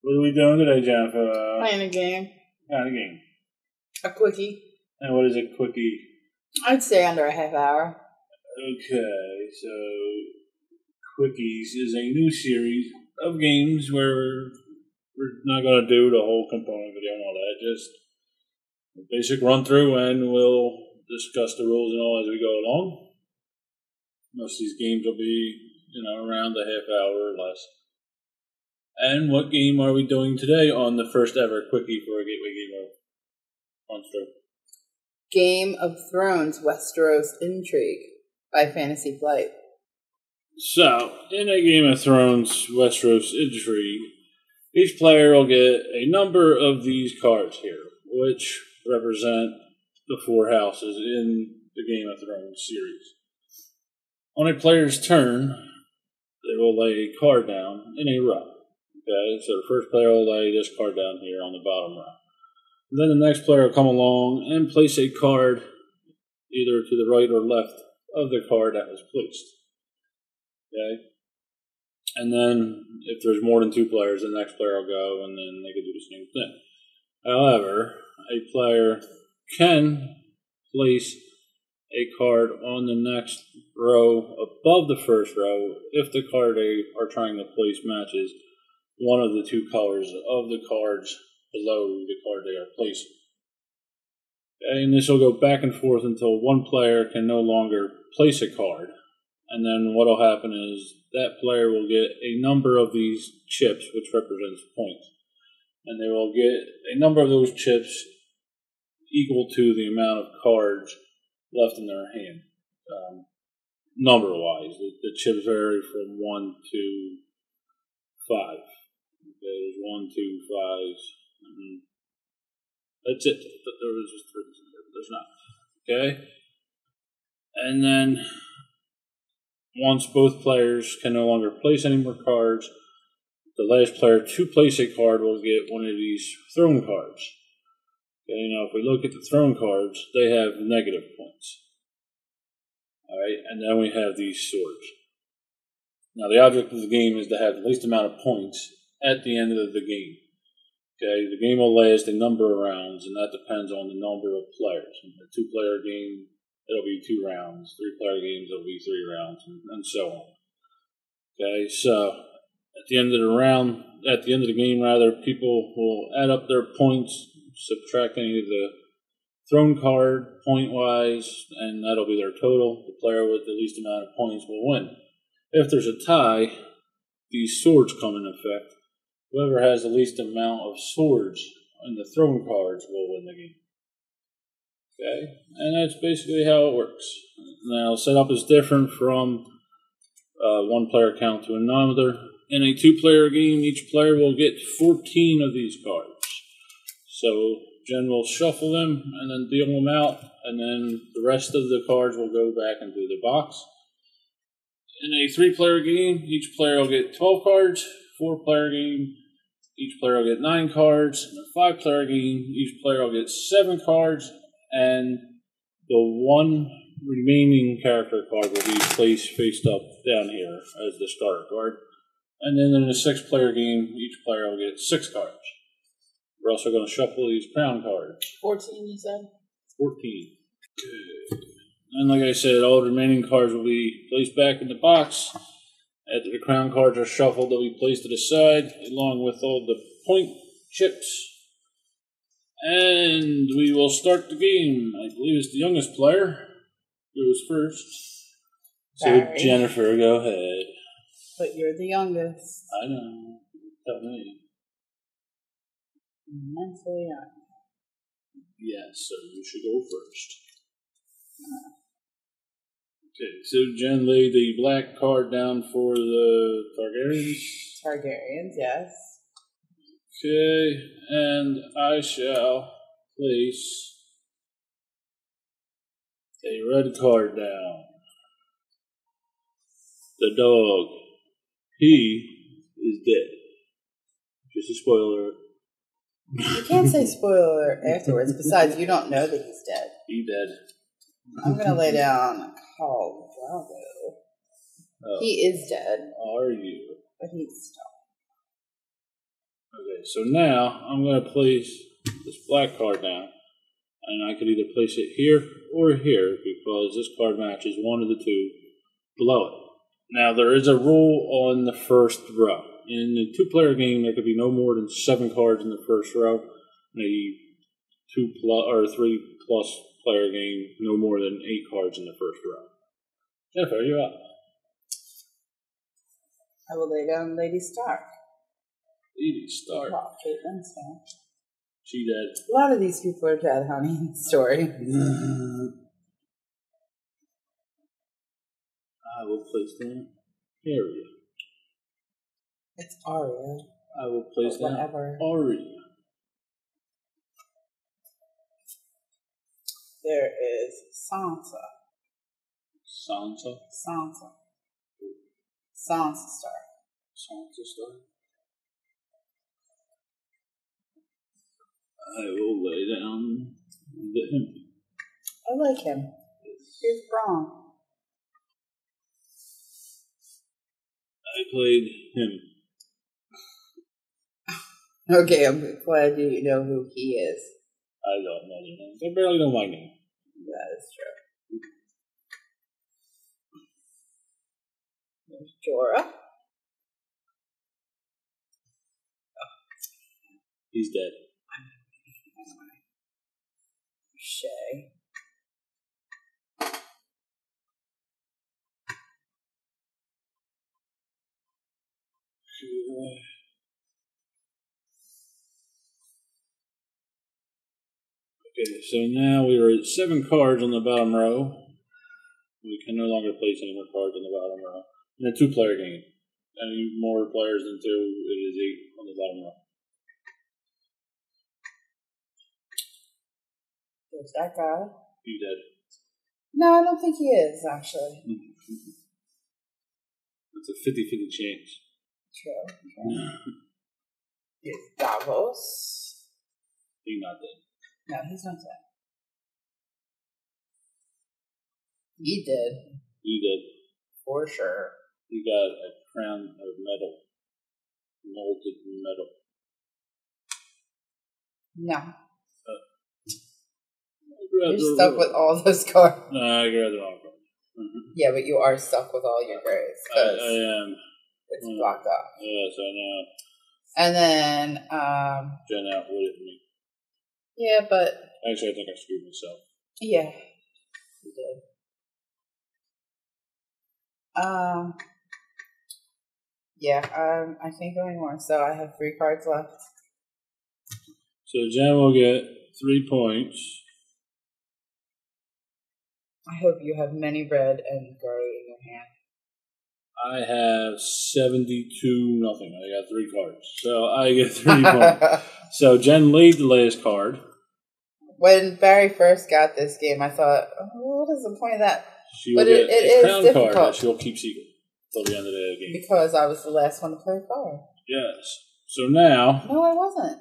What are we doing today, Jennifer? Playing a game. Kind of game. A quickie. And what is a quickie? I'd say under a half hour. Okay, so Quickies is a new series of games where we're not going to do the whole component video and all that. Just a basic run through, and we'll discuss the rules and all as we go along. Most of these games will be, around a half hour or less. And what game are we doing today on the first ever Quickie for a Gateway Game of Monster? Game of Thrones Westeros Intrigue by Fantasy Flight. So, in a Game of Thrones Westeros Intrigue, each player will get a number of these cards here, which represent the four houses in the Game of Thrones series. On a player's turn, they will lay a card down in a row. Okay, so the first player will lay this card down here on the bottom row. And then the next player will come along and place a card either to the right or left of the card that was placed. Okay? And then if there's more than two players, the next player will go and then they can do the same thing. However, a player can place a card on the next row above the first row if the card they are trying to place matches one of the two colors of the cards below the card they are placing. Okay, and this will go back and forth until one player can no longer place a card. And then what will happen is that player will get a number of these chips, which represents points. And they will get a number of those chips equal to the amount of cards left in their hand. Number-wise, the chips vary from 1 to 5. Okay, there's 1, 2, 5. That's it. There was just 3 in there, but there's not. Okay? And then, once both players can no longer place any more cards, the last player to place a card will get one of these throne cards. Okay, now if we look at the throne cards, they have negative points. Alright, and then we have these swords. Now the object of the game is to have the least amount of points at the end of the game. Okay, the game will last a number of rounds, and that depends on the number of players. In a 2-player game, it'll be 2 rounds. 3-player games, it'll be 3 rounds, and so on. Okay, so at the end of the game, people will add up their points, subtract any of the throne card point-wise, and that'll be their total. The player with the least amount of points will win. If there's a tie, these swords come in effect. Whoever has the least amount of swords on the throne cards will win the game. Okay, and that's basically how it works. Now, setup is different from one player count to another. In a 2-player game, each player will get 14 of these cards. So, Jen will shuffle them and then deal them out, and then the rest of the cards will go back into the box. In a 3-player game, each player will get 12 cards. 4-player game, each player will get 9 cards. In a 5-player game, each player will get 7 cards, and the one remaining character card will be placed face up down here as the starter card. And then in a 6-player game, each player will get 6 cards. We're also going to shuffle these crown cards. 14, you said? 14. Good. And like I said, all the remaining cards will be placed back in the box. After the crown cards are shuffled, they'll be placed to the side, along with all the point chips. And we will start the game. I believe it's the youngest player who goes first. So, Sorry. Jennifer, go ahead. But you're the youngest. I know. Tell me. Mentally young. Yes, so you should go first. Okay, so Jen laid the black card down for the Targaryens. Targaryens, yes. Okay, and I shall place a red card down. The dog. He is dead. Just a spoiler. You can't say spoiler afterwards. Besides, you don't know that he's dead. He dead. I'm going to lay down Khal Drogo. Oh. He is dead. Are you? But he's still. Okay, so now I'm going to place this black card down, and I could either place it here or here because this card matches one of the two below it. Now, there is a rule on the first row. In a two-player game, there could be no more than 7 cards in the first row. In a 3+ player game, no more than 8 cards in the first row. Jennifer, you're up. I will lay down Lady Stark. Lady Stark. Oh, Caitlin Stark. She dead. A lot of these people are dead, honey, in the story. I will place that Arya. It's Arya. I will place that Arya. There is Sansa. Sansa? Sansa. Sansa Stark. Sansa Stark. I will lay down him. I like him. He's wrong. I played him. Okay, I'm glad you know who he is. I don't know their names. I barely know my name. That is true. There's Jorah. He's dead. Shay. Okay, so now we are at 7 cards on the bottom row. We can no longer place any more cards on the bottom row. In a 2-player game. Any more players than 2, it is 8 on the bottom row. There's that guy. He's dead. No, I don't think he is, actually. It's a 50-50 chance. True. There's Davos. He's not dead. No, he's not dead. He did. He did. For sure. He got a crown of metal. Molded metal. No. You're stuck with all those cards. No, I grabbed the wrong card. Yeah, but you are stuck with all your cards. I am. It's blocked off. Yes, I know. And then, Jen outwitted me. yeah, but... Actually, I think I screwed myself. Yeah, you did. Yeah, I can't go anymore, so I have 3 cards left. So Jen will get 3 points. I hope you have many red and gray in your hand. I have 72 nothing. I got 3 cards. So I get 3 points. So Jen laid the last card. When Barry first got this game, I thought, oh, what is the point of that? She will get a crown difficult. card that she'll keep secret till the end of the game. Because I was the last one to play a card. Yes. So now... No, I wasn't.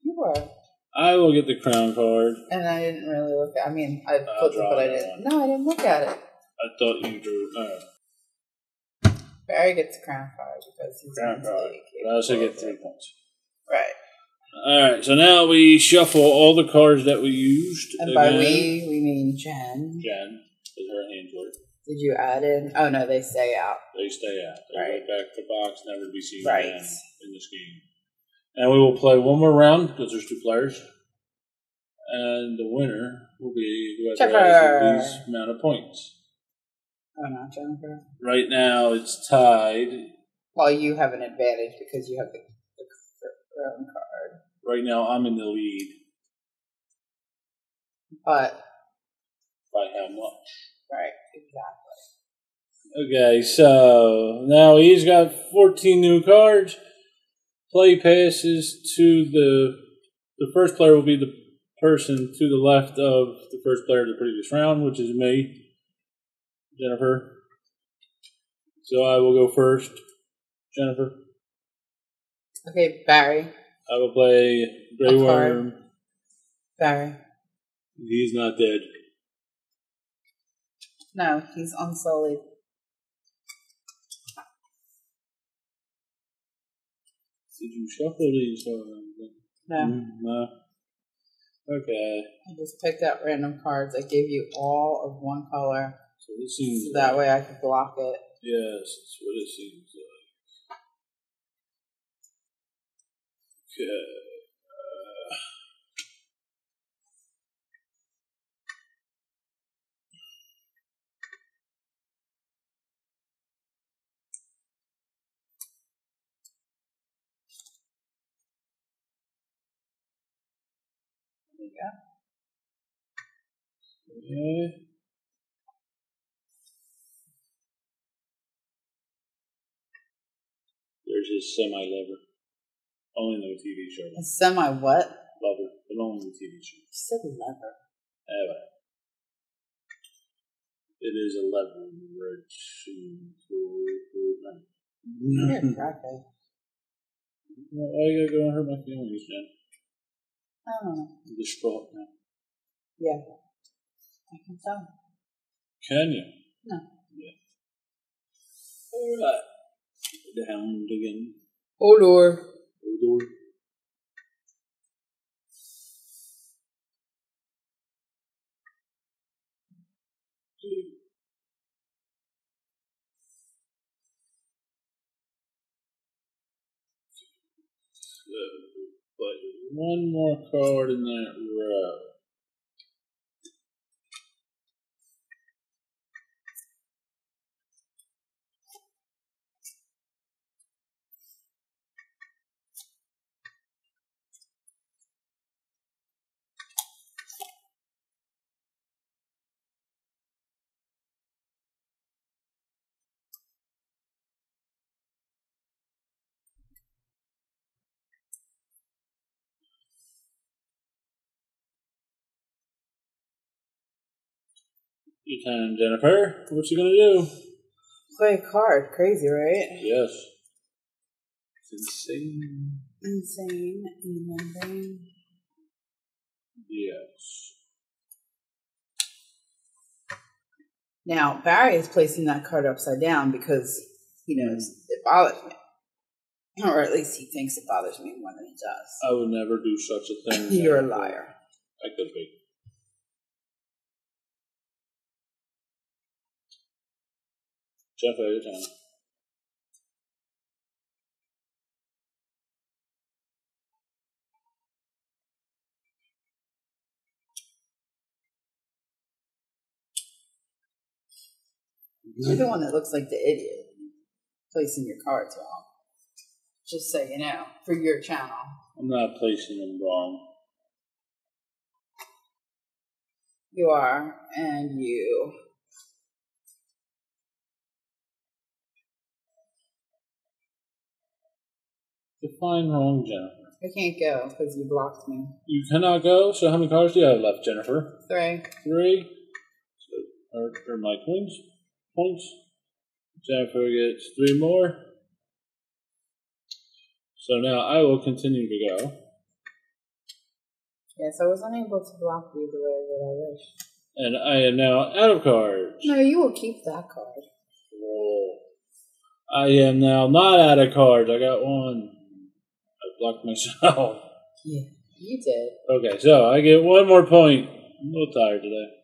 You were. I will get the crown card. And I didn't really look at it. I mean, I flipped it, but I didn't. No, I didn't look at it. I thought you drew... Barry gets a crown card because he's crown card. But I also get 3 points. Right. Alright, so now we shuffle all the cards that we used. And by we mean Jen. Jen, because her hands were. Did you add in? Oh, no, they stay out. They stay out. They right. go back to box, never to be seen right. again in this game. And we will play one more round, because there's 2 players. And the winner will be whoever has the least amount of points. Oh, not Jennifer. Right now, it's tied. Well, you have an advantage because you have the crown card. Right now, I'm in the lead. But by how much? Right, exactly. Okay, so now he's got 14 new cards. Play passes to the first player will be the person to the left of the first player of the previous round, which is me, Jennifer. So I will go first. Jennifer. Okay, Barry. I will play Grey Worm. Barry. He's not dead. No, he's unsullied. Did you shuffle these? No. No. Okay. I just picked out random cards. I gave you all of one color. So it seems so that way I could block it. Yes, that's what it seems like. Okay. There you go. Okay. There's his semi-lover. Only in the TV show. A semi what? Lover, but only in the TV show. You said lever. Anyway. It is a lever. You're a crackhead. Why you gotta go and hurt my feelings, Jen? I don't know. I'm distraught now. Yeah. I can tell. Can you? No. Yeah. Alright. Down again. Oh Lord. Oh Lord. But one more card in that row. Your time, Jennifer. What you gonna do? Play a card. Crazy, right? Yes. It's insane. Insane in the membrane. Yes. Now, Barry is placing that card upside down because he knows it bothers me. Or at least he thinks it bothers me more than it does. I would never do such a thing. You're a liar. I could be. Jeff, your time. You're the one that looks like the idiot placing your cards wrong. Just so you know, for your channel. I'm not placing them wrong. You are, and you. Define wrong, Jennifer. I can't go because you blocked me. You cannot go. So how many cards do you have left, Jennifer? 3. 3. So are my points? Jennifer gets 3 more. So now I will continue to go. Yes, I was unable to block you the way that I wish. And I am now out of cards. No, you will keep that card. Whoa. I am now not out of cards. I got one. I blocked myself. Yeah, you did. Okay, so I get 1 more point. I'm a little tired today.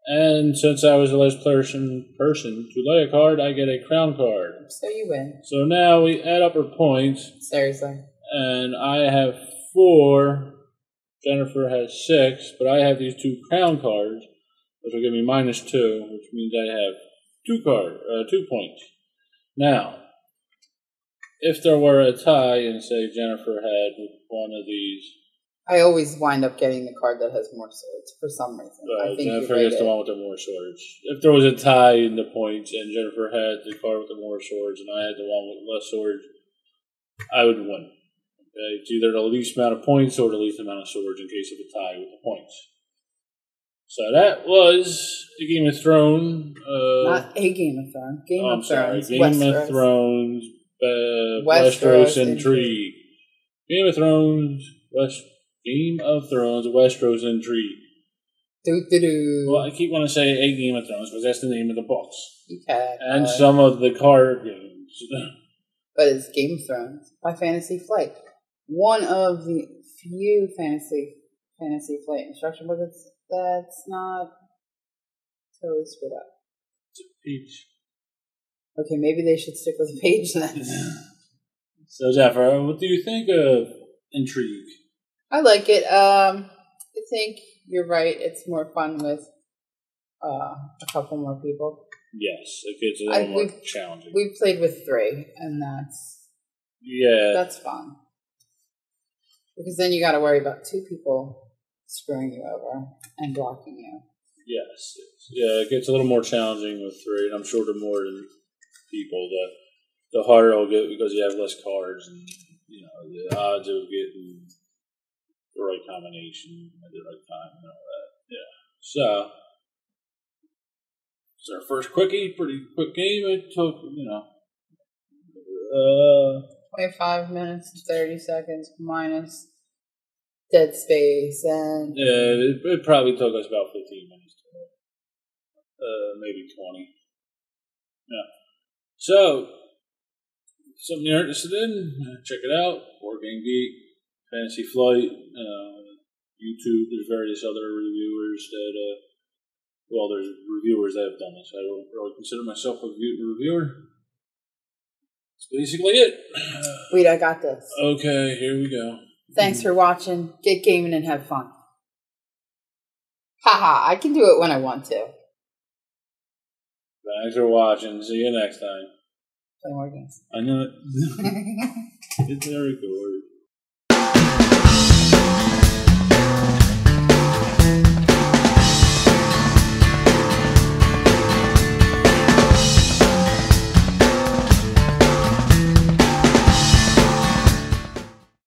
And since I was the last person to lay a card, I get a crown card. So you win. So now we add up our points. Seriously. And I have 4. Jennifer has 6. But I have these 2 crown cards, which will give me -2, which means I have 2 points. Now, if there were a tie and say Jennifer had one of these, I always wind up getting the card that has more swords for some reason. I think Jennifer gets the one with the more swords. If there was a tie in the points and Jennifer had the card with the more swords and I had the one with less swords, I would win. Okay? It's either the least amount of points or the least amount of swords in case of a tie with the points. So that was a Game of Thrones. Not a Game of Thrones. Game of Thrones. Game Westeros. of Thrones. Westeros Intrigue. Game of Thrones. Game of Thrones. Westeros Intrigue. Do. Well, I keep wanting to say a Game of Thrones because that's the name of the books. You can. And some of the card games. but it's Game of Thrones by Fantasy Flight. One of the few Fantasy Flight instruction books that's not totally screwed up. It's a peach. Okay, maybe they should stick with a page then. So, Zephyr, what do you think of Intrigue? I like it. I think you're right. It's more fun with a couple more people. Yes, it gets a little more challenging. We've played with 3, and that's fun. Because then you got to worry about 2 people screwing you over and blocking you. Yes. Yeah, it gets a little more challenging with 3, and I'm sure the more than people, the harder it'll get because you have less cards, and the odds of getting the right combination at the right time and all that. Yeah. So it's our first quickie, pretty quick game. It took 25 minutes, 30 seconds minus dead space, and it probably took us about 15 minutes to maybe 20. Yeah. So, something you're interested in, check it out. Board Game Geek, Fantasy Flight, YouTube. There's various other reviewers there's reviewers that have done this. I don't really consider myself a reviewer. That's basically it. Wait, I got this. Okay, here we go. Thanks for watching. Get gaming and have fun. Haha, I can do it when I want to. Thanks for watching. See you next time. Play more games. I know it. It's very cool.